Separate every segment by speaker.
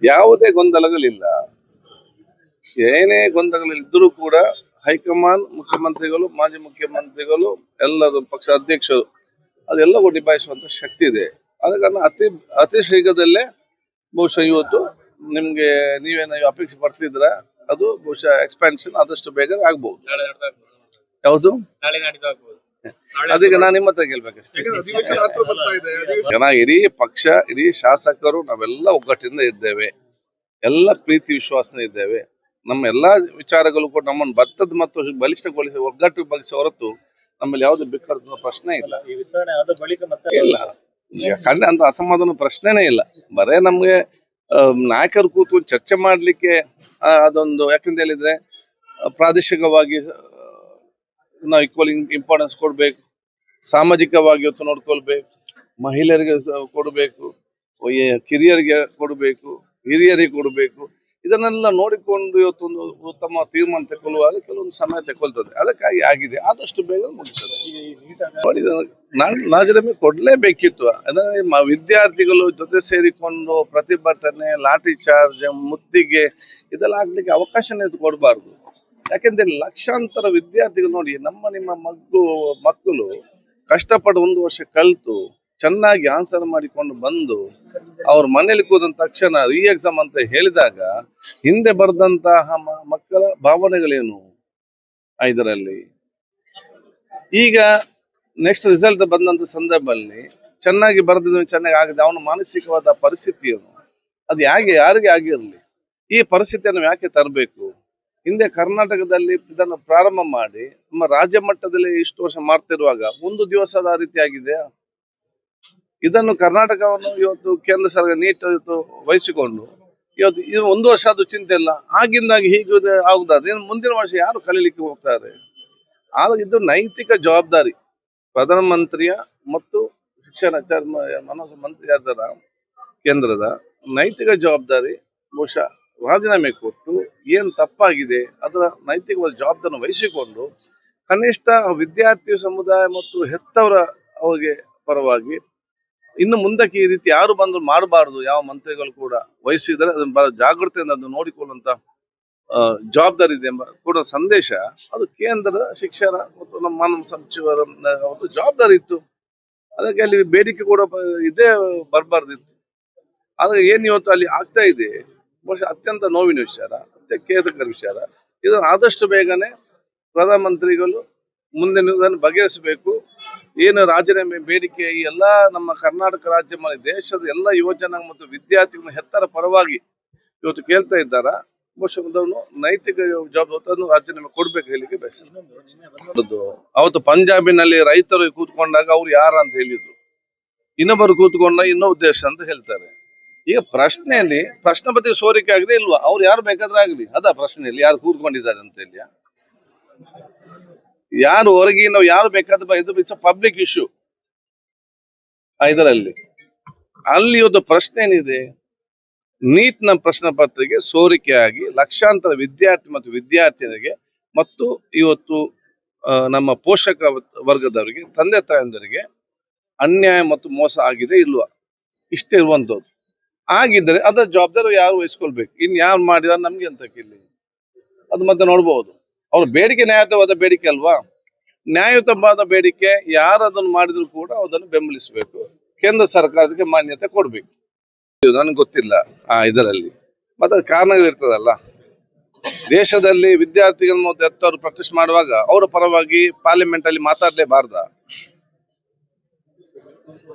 Speaker 1: ಯಾವುದೇ ಗೊಂದಲಗಳಿಲ್ಲ. ಏನೇ ಗೊಂದಲಗಳಿದ್ದರೂ ಕೂಡ ಹೈಕಮಾಂಡ್, ಮುಖ್ಯಮಂತ್ರಿಗಳು, ಮಾಜಿ ಮುಖ್ಯಮಂತ್ರಿಗಳು, ಎಲ್ಲರೂ ಪಕ್ಷ ಅಧ್ಯಕ್ಷರು ಅದೆಲ್ಲವೂ ನಿಭಾಯಿಸುವಂತ ಶಕ್ತಿ ಇದೆ. ಆದ ಕಾರಣ ಅತಿ ಶೀಘ್ರದಲ್ಲೇ ಬಹುಶಃ ಇವತ್ತು ನಿಮ್ಗೆ ನೀವೇನು ಅಪೇಕ್ಷೆ ಪಡ್ತಿದ್ರ ಅದು ಬಹುಶಃ ಎಕ್ಸ್ಪಾನ್ಷನ್ ಆದಷ್ಟು ಬೇಗ ಆಗ್ಬಹುದು. ಯಾವುದು ಅದೀಗ ನಾನು ನಿಮ್ಮ ಹತ್ರ ಕೇಳ್ಬೇಕಷ್ಟೇ. ಇಡೀ ಪಕ್ಷ, ಇಡೀ ಶಾಸಕರು ನಾವೆಲ್ಲ ಒಗ್ಗಟ್ಟಿಂದ ಇದ್ದೇವೆ, ಎಲ್ಲ ಪ್ರೀತಿ ವಿಶ್ವಾಸನ ಇದ್ದೇವೆ. ನಮ್ಮ ಎಲ್ಲಾ ವಿಚಾರಗಳು ಕೂಡ ನಮ್ಮನ್ನು ಭತ್ತದ ಮತ್ತು ಬಲಿಷ್ಠಗೊಳಿಸಿ ಒಗ್ಗಟ್ಟು ಬಗ್ಗಿಸಿ ಹೊರತು ನಮ್ಮಲ್ಲಿ ಯಾವ್ದು ಬೇಕಾದ ಪ್ರಶ್ನೆ ಇಲ್ಲ. ಇಲ್ಲ ಕಂಡ ಅಂತ ಅಸಮಾಧಾನ ಪ್ರಶ್ನೆನೇ ಇಲ್ಲ. ಬರೇ ನಮ್ಗೆ ನಾಯಕರು ಕೂತು ಚರ್ಚೆ ಮಾಡ್ಲಿಕ್ಕೆ ಅದೊಂದು ಯಾಕಂತ ಹೇಳಿದ್ರೆ ಪ್ರಾದೇಶಿಕವಾಗಿ ನಾವು ಈಕ್ವಲ್ ಇಂಪಾರ್ಟೆನ್ಸ್ ಕೊಡ್ಬೇಕು, ಸಾಮಾಜಿಕವಾಗಿ ಇವತ್ತು ನೋಡ್ಕೊಳ್ಬೇಕು, ಮಹಿಳೆಯರಿಗೆ ಕೊಡಬೇಕು, ಕಿರಿಯರಿಗೆ ಕೊಡಬೇಕು, ಹಿರಿಯರಿಗೆ ಕೊಡಬೇಕು. ಇದನ್ನೆಲ್ಲ ನೋಡಿಕೊಂಡು ಇವತ್ತೊಂದು ಉತ್ತಮ ತೀರ್ಮಾನ ತಗೊಳ್ಳುವಾಗ ಕೆಲವೊಂದು ಸಮಯ ತಗೊಳ್ತದೆ. ಅದಕ್ಕಾಗಿ ಆಗಿದೆ, ಆದಷ್ಟು ಬೇಗ ಮುಗಿಸ್ತದೆ. ರಾಜೀನಾಮೆ ಕೊಡ್ಲೇಬೇಕಿತ್ತು. ಅದನ್ನ ವಿದ್ಯಾರ್ಥಿಗಳು ಜೊತೆ ಸೇರಿಕೊಂಡು ಪ್ರತಿಭಟನೆ, ಲಾಠಿ ಚಾರ್ಜ್, ಮುತ್ತಿಗೆ ಇದೆಲ್ಲ ಆಗ್ಲಿಕ್ಕೆ ಅವಕಾಶನೇ ಕೊಡಬಾರ್ದು. ಯಾಕೆಂದ್ರೆ ಲಕ್ಷಾಂತರ ವಿದ್ಯಾರ್ಥಿಗಳು ನೋಡಿ, ನಿಮ್ಮ ಮಕ್ಕಳು ಕಷ್ಟಪಟ್ಟು 1 ವರ್ಷ ಕಲಿತು ಚೆನ್ನಾಗಿ ಆನ್ಸರ್ ಮಾಡಿಕೊಂಡು ಬಂದು ಅವ್ರ ಮನೇಲಿ ಕೂದಂತ ತಕ್ಷಣ ರೀ ಎಕ್ಸಾಮ್ ಅಂತ ಹೇಳಿದಾಗ ಹಿಂದೆ ಬರೆದಂತಹ ಮಕ್ಕಳ ಭಾವನೆಗಳೇನು ಇದರಲ್ಲಿ. ಈಗ ನೆಕ್ಸ್ಟ್ ರಿಸಲ್ಟ್ ಬಂದಂತ ಸಂದರ್ಭದಲ್ಲಿ ಚೆನ್ನಾಗಿ ಬರೆದಿದ್ದು ಚೆನ್ನಾಗಿ ಆಗದೆ ಅವನ ಮಾನಸಿಕವಾದ ಪರಿಸ್ಥಿತಿ ಏನು, ಅದು ಯಾರಿಗೆ ಆಗಿರಲಿ ಈ ಪರಿಸ್ಥಿತಿಯನ್ನು ಯಾಕೆ ತರಬೇಕು? ಹಿಂದೆ ಕರ್ನಾಟಕದಲ್ಲಿ ಇದನ್ನು ಪ್ರಾರಂಭ ಮಾಡಿ ನಮ್ಮ ರಾಜ್ಯ ಮಟ್ಟದಲ್ಲಿ ಇಷ್ಟು ವರ್ಷ ಮಾಡ್ತಿರುವಾಗ ಒಂದು ದಿವಸದ ರೀತಿ ಆಗಿದೆ. ಇದನ್ನು ಕರ್ನಾಟಕವನ್ನು ಇವತ್ತು ಕೇಂದ್ರ ಸರ್ಕಾರ ನೀಟ್ ವಹಿಸಿಕೊಂಡು ಇವತ್ತು ಇದು 1 ವರ್ಷ ಅದು ಚಿಂತೆ ಇಲ್ಲ, ಆಗಿಂದಾಗಿ ಹೀಗೆ ಆಗುದಾದ್ರೆ ಮುಂದಿನ ವರ್ಷ ಯಾರು ಕಲೀಲಿಕ್ಕೆ ಹೋಗ್ತಾರೆ? ಆಗ ಇದು ನೈತಿಕ ಜವಾಬ್ದಾರಿ ಪ್ರಧಾನಮಂತ್ರಿಯ ಮತ್ತು ಶಿಕ್ಷಣ ಮನೋಜ್ ಮಂತ್ರಿ ಆದ ಕೇಂದ್ರದ ನೈತಿಕ ಜವಾಬ್ದಾರಿ. ಬಹುಶಃ ರಾಜೀನಾಮೆ ಕೊಟ್ಟು ಏನ್ ತಪ್ಪಾಗಿದೆ ಅದರ ನೈತಿಕವಾದ ಜವಾಬ್ದಾರಿ ವಹಿಸಿಕೊಂಡು ಕನಿಷ್ಠ ವಿದ್ಯಾರ್ಥಿ ಸಮುದಾಯ ಮತ್ತು ಹೆತ್ತವರ ಅವರಿಗೆ ಪರವಾಗಿ ಇನ್ನು ಮುಂದಕ್ಕೆ ಈ ರೀತಿ ಯಾರು ಬಂದ್ರು ಮಾಡಬಾರದು. ಯಾವ ಮಂತ್ರಿಗಳು ಕೂಡ ವಹಿಸಿದರೆ ಅದನ್ನು ಬಹಳ ಜಾಗೃತಿಯಿಂದ ಅದನ್ನು ನೋಡಿಕೊಳ್ಳುವಂತ ಜವಾಬ್ದಾರಿ ಇದೆ ಎಂಬ ಕೂಡ ಸಂದೇಶ ಅದು ಕೇಂದ್ರದ ಶಿಕ್ಷಣ ಮತ್ತು ನಮ್ಮ ಮಾನವ ಸಚಿವರ ಒಂದು ಜವಾಬ್ದಾರಿ ಇತ್ತು. ಅದಕ್ಕೆ ಅಲ್ಲಿ ಬೇಡಿಕೆ ಕೂಡ ಇದೇ ಬರಬಾರ್ದಿತ್ತು. ಆದ್ರೆ ಏನ್ ಇವತ್ತು ಅಲ್ಲಿ ಆಗ್ತಾ ಇದೆ ಬಹುಶಃ ಅತ್ಯಂತ ನೋವಿನ ವಿಚಾರ, ಅತ್ಯಂತ ಖೇದಕರ ವಿಚಾರ. ಇದನ್ನು ಆದಷ್ಟು ಬೇಗನೆ ಪ್ರಧಾನಮಂತ್ರಿಗಳು ಮುಂದಿನ ಬಗೆಹರಿಸಬೇಕು. ಏನು ರಾಜೀನಾಮೆ ಬೇಡಿಕೆ ಈ ಎಲ್ಲಾ ನಮ್ಮ ಕರ್ನಾಟಕ ರಾಜ್ಯ ಮತ್ತು ದೇಶದ ಎಲ್ಲ ಯುವಜನ ಮತ್ತು ವಿದ್ಯಾರ್ಥಿಗಳ ಹೆತ್ತರ ಪರವಾಗಿ ಇವತ್ತು ಕೇಳ್ತಾ ಇದ್ದಾರ. ಬಹುಶಃ ನೈತಿಕ ಜವಾಬ್ದಾರಿ ರಾಜೀನಾಮೆ ಕೊಡ್ಬೇಕು ಹೇಳಿಕ್ಕೆ ಬಯಸ್ತೇನೆ. ಅವತ್ತು ಪಂಜಾಬಿನಲ್ಲಿ ರೈತರು ಕೂತ್ಕೊಂಡಾಗ ಅವ್ರು ಯಾರ ಅಂತ ಹೇಳಿದ್ರು, ಇನ್ನೊಬ್ಬರು ಕೂತ್ಕೊಂಡ ಇನ್ನೋ ಉದ್ದೇಶ ಅಂತ ಹೇಳ್ತಾರೆ. ಈಗ ಪ್ರಶ್ನೆಯಲ್ಲಿ ಪ್ರಶ್ನೆ ಪತ್ರಿಕೆ ಸೋರಿಕೆ ಆಗಿದೆ ಇಲ್ವಾ? ಅವ್ರು ಯಾರು ಬೇಕಾದ್ರೆ ಆಗಲಿ, ಅದ ಪ್ರಶ್ನೆಯಲ್ಲಿ ಯಾರು ಕೂತ್ಕೊಂಡಿದ್ದಾರೆ ಅಂತ ಹೇಳಿ, ಯಾರು ಹೊರಗಿನ ಯಾರು ಬೇಕಾದ್ರೆ ಇದು ಇಟ್ಸ್ ಪಬ್ಲಿಕ್ ಇಶ್ಯೂ. ಇದರಲ್ಲಿ ಅಲ್ಲಿ ಇವತ್ತು ಪ್ರಶ್ನೆ ಏನಿದೆ, ನೀಟ್ನ ಪ್ರಶ್ನೆ ಪತ್ರಿಕೆ ಸೋರಿಕೆಯಾಗಿ ಲಕ್ಷಾಂತರ ವಿದ್ಯಾರ್ಥಿ ಮತ್ತು ವಿದ್ಯಾರ್ಥಿನಿಗೆ ಮತ್ತು ಇವತ್ತು ನಮ್ಮ ಪೋಷಕ ವರ್ಗದವರಿಗೆ, ತಂದೆ ತಾಯಂದರಿಗೆ ಅನ್ಯಾಯ ಮತ್ತು ಮೋಸ ಆಗಿದೆ ಇಲ್ವಾ? ಇಷ್ಟೇ ಇರುವಂತದ್ದು. ಆಗಿದ್ರೆ ಅದರ ಜವಾಬ್ದಾರಿ ಯಾರು ವಹಿಸ್ಕೊಳ್ಬೇಕು? ಇನ್ ಯಾರು ಮಾಡಿದಾರೆ ನಮ್ಗೆ ಅಂತ ಇಲ್ಲಿ ಅದು ಮತ್ತೆ ನೋಡ್ಬಹುದು. ಅವ್ರ ಬೇಡಿಕೆ ನ್ಯಾಯಯುತವಾದ ಬೇಡಿಕೆ ಅಲ್ವಾ? ನ್ಯಾಯಯುತವಾದ ಬೇಡಿಕೆ ಯಾರು ಅದನ್ನು ಮಾಡಿದ್ರು ಕೂಡ ಅದನ್ನು ಬೆಂಬಲಿಸಬೇಕು. ಕೇಂದ್ರ ಸರ್ಕಾರಕ್ಕೆ ಮಾನ್ಯತೆ ಕೊಡ್ಬೇಕು. ನನಗೆ ಗೊತ್ತಿಲ್ಲ ಇದರಲ್ಲಿ ಮತ್ತೆ ಕಾರಣಗಳಿರ್ತದಲ್ಲ. ದೇಶದಲ್ಲಿ ವಿದ್ಯಾರ್ಥಿಗಳು ಮತ್ತು ಹೆತ್ತವರು ಪ್ರೊಟೆಸ್ಟ್ ಮಾಡುವಾಗ ಅವರ ಪರವಾಗಿ ಪಾರ್ಲಿಮೆಂಟ್ ಅಲ್ಲಿ ಮಾತಾಡಲೇಬಾರ್ದ?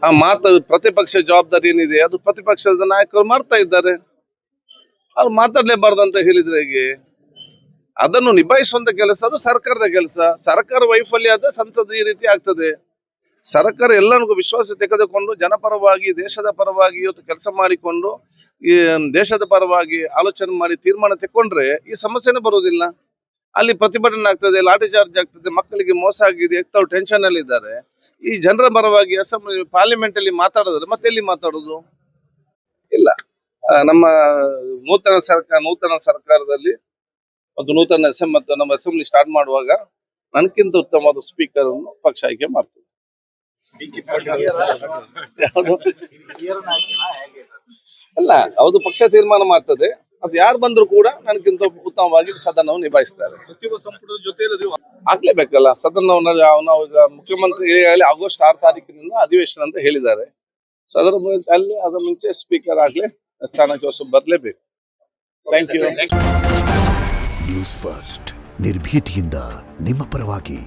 Speaker 1: ಆ ಪ್ರತಿಪಕ್ಷ ಜವಾಬ್ದಾರಿ ಏನಿದೆ ಅದು ಪ್ರತಿಪಕ್ಷದ ನಾಯಕರು ಮಾಡ್ತಾ ಇದ್ದಾರೆ. ಅವ್ರು ಮಾತಾಡ್ಲೇಬಾರ್ದು ಅಂತ ಹೇಳಿದ್ರೆ ಹೇಗೆ? ಅದನ್ನು ನಿಭಾಯಿಸುವಂತ ಕೆಲಸ ಅದು ಸರ್ಕಾರದ ಕೆಲಸ. ಸರ್ಕಾರ ವೈಫಲ್ಯ ಆದ ಸಂಸದ ಈ ರೀತಿ ಆಗ್ತದೆ. ಸರ್ಕಾರ ಎಲ್ಲರಿಗೂ ವಿಶ್ವಾಸ ತೆಗೆದುಕೊಂಡು ಜನಪರವಾಗಿ ದೇಶದ ಪರವಾಗಿ ಇವತ್ತು ಕೆಲಸ ಮಾಡಿಕೊಂಡು ಈ ದೇಶದ ಪರವಾಗಿ ಆಲೋಚನೆ ಮಾಡಿ ತೀರ್ಮಾನ ತಗೊಂಡ್ರೆ ಈ ಸಮಸ್ಯೆನೇ ಬರುವುದಿಲ್ಲ. ಅಲ್ಲಿ ಪ್ರತಿಭಟನೆ ಆಗ್ತದೆ, ಲಾಠಿ ಚಾರ್ಜ್ ಆಗ್ತದೆ, ಮಕ್ಕಳಿಗೆ ಮೋಸ ಆಗಿದೆ, ಎತ್ತವ್ರು ಟೆನ್ಷನ್ ಅಲ್ಲಿ ಇದ್ದಾರೆ. ಈ ಜನರ ಪರವಾಗಿ ಅಸೆಂಬ್ಲಿ ಪಾರ್ಲಿಮೆಂಟ್ ಅಲ್ಲಿ ಮಾತಾಡಿದ್ರೆ ಮತ್ತೆ ಎಲ್ಲಿ ಮಾತಾಡುದು? ಇಲ್ಲ. ನಮ್ಮ ನೂತನ ಸರ್ಕಾರದಲ್ಲಿ ಮತ್ತು ನೂತನ ನಮ್ಮ ಅಸೆಂಬ್ಲಿ ಸ್ಟಾರ್ಟ್ ಮಾಡುವಾಗ ನನಗಿಂತ ಉತ್ತಮವಾದ ಸ್ಪೀಕರ್ ಅನ್ನು ಪಕ್ಷ ಆಯ್ಕೆ ಮಾಡ್ತದೆ. ಅಲ್ಲ, ಅದು ಪಕ್ಷ ತೀರ್ಮಾನ ಮಾಡ್ತದೆ. ಅದು ಯಾರು ಬಂದ್ರು ಕೂಡ ನನಗಿಂತ ಉತ್ತಮವಾಗಿ ಸದನವನ್ನು ನಿಭಾಯಿಸ್ತಾರೆ.
Speaker 2: ಸಚಿವ ಸಂಪುಟದ ಜೊತೆಯಲ್ಲಿ
Speaker 1: ಆಗ್ಲೇಬೇಕಲ್ಲ ಸದನವನ್ನು. ನಾವು ಈಗ ಮುಖ್ಯಮಂತ್ರಿ ಈಗಾಗಲೇ ಆಗಸ್ಟ್ 6 ತಾರೀಕಿನಿಂದ ಅಧಿವೇಶನ ಅಂತ ಹೇಳಿದ್ದಾರೆ. ಸೊ ಅದರ ಮುಂಚೆ ಸ್ಪೀಕರ್ ಆಗ್ಲೇ ಸ್ಥಾನಕ್ಕೆ ಹೊಸ ಬರಲೇಬೇಕು. Thank you.
Speaker 3: ನ್ಯೂಸ್ ಫಸ್ಟ್ ನಿರ್ಭೀತಿಯಿಂದ ನಿಮ್ಮ ಪರವಾಗಿ.